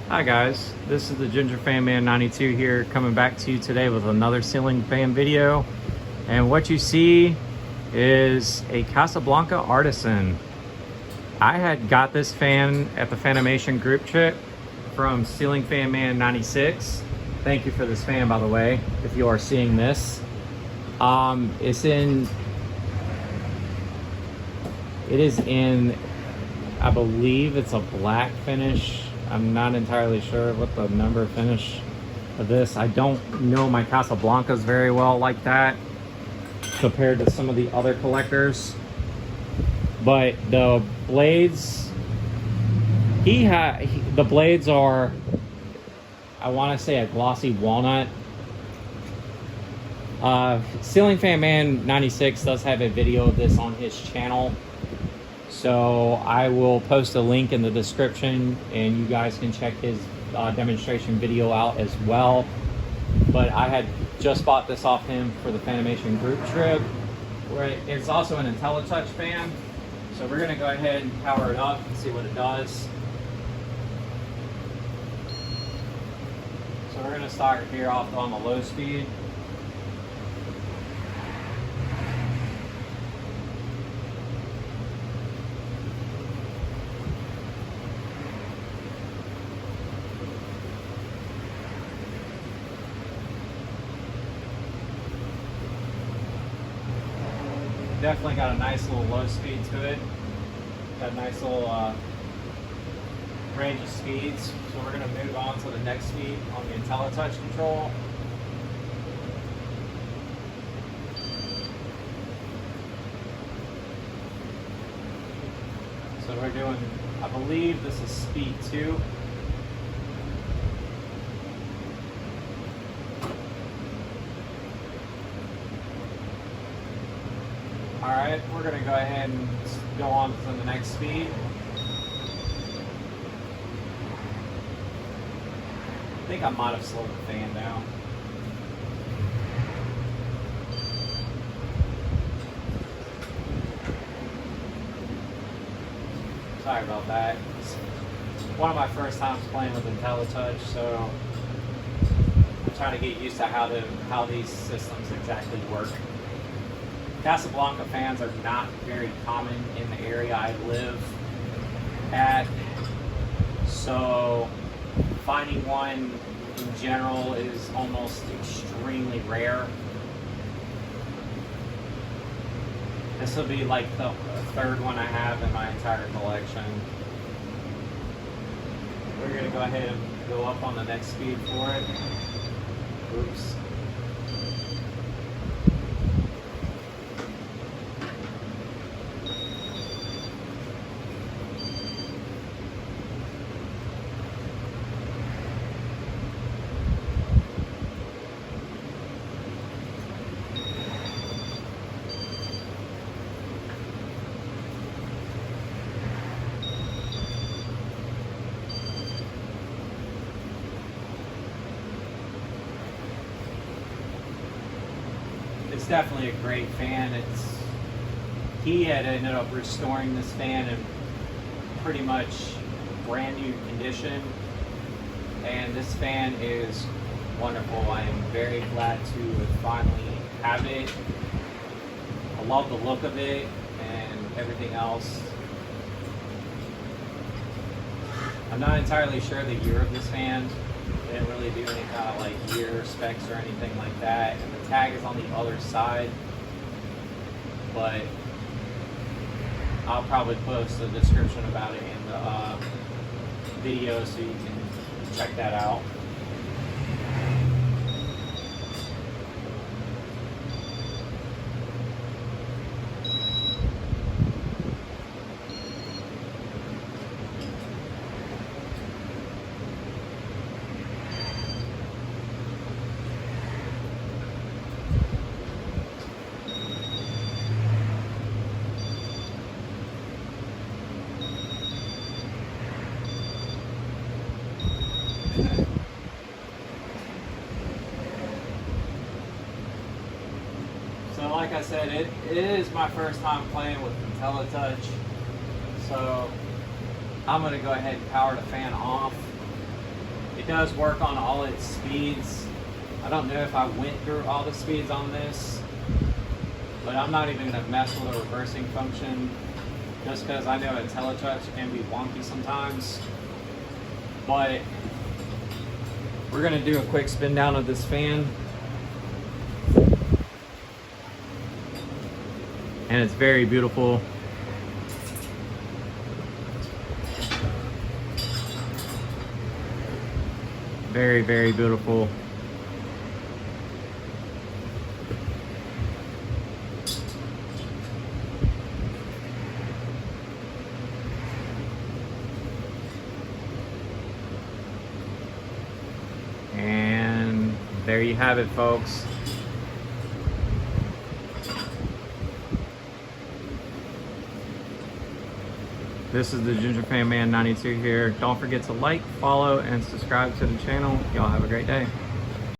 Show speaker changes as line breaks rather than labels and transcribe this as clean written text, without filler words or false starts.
Hi guys, this is the Ginger Fan Man 92 here, coming back to you today with another ceiling fan video. And what you see is a Casablanca Artisan. I had got this fan at the Fanimation group trip from Ceiling Fan Man 96. Thank you for this fan, by the way, if you are seeing this. It is in, I believe it's a black finish. I'm not entirely sure what the number finish of this. I don't know my Casablancas very well like that compared to some of the other collectors. But the blades, the blades are, I want to say, a glossy walnut. Ceiling Fan Man 96 does have a video of this on his channel. So I will post a link in the description and you guys can check his demonstration video out as well. But I had just bought this off him for the Fanimation group trip. Where it's also an intelli-touch fan. So we're gonna go ahead and power it up and see what it does. So we're gonna start here off on the low speed. Definitely got a nice little low speed to it. Got a nice little range of speeds. So we're going to move on to the next speed on the intelli-touch control. So we're doing, I believe this is speed 2. Alright, we're going to go ahead and go on to the next speed. I think I might have slowed the fan down. Sorry about that. It's one of my first times playing with intelli-touch, so I'm trying to get used to how these systems exactly work. Casablanca fans are not very common in the area I live at, so finding one in general is almost extremely rare. This will be like the third one I have in my entire collection. We're going to go ahead and go up on the next speed for it. Oops. It's definitely a great fan. He had ended up restoring this fan in pretty much brand new condition, and this fan is wonderful. I am very glad to finally have it. I love the look of it and everything else. I'm not entirely sure the year of this fan. They didn't really do any kind of like year specs or anything like that. And the tag is on the other side. But I'll probably post a description about it in the video so you can check that out. So like I said, it is my first time playing with intelli-touch. So I'm going to go ahead and power the fan off does work on all its speeds. I don't know if I went through all the speeds on this, but I'm not even gonna mess with the reversing function just because I know intelli-touch can be wonky sometimes. But we're gonna do a quick spin down of this fan. And it's very beautiful. Very, very beautiful. And there you have it, folks. This is the Ginger Fan Man 92 here. Don't forget to like, follow, and subscribe to the channel. Y'all have a great day.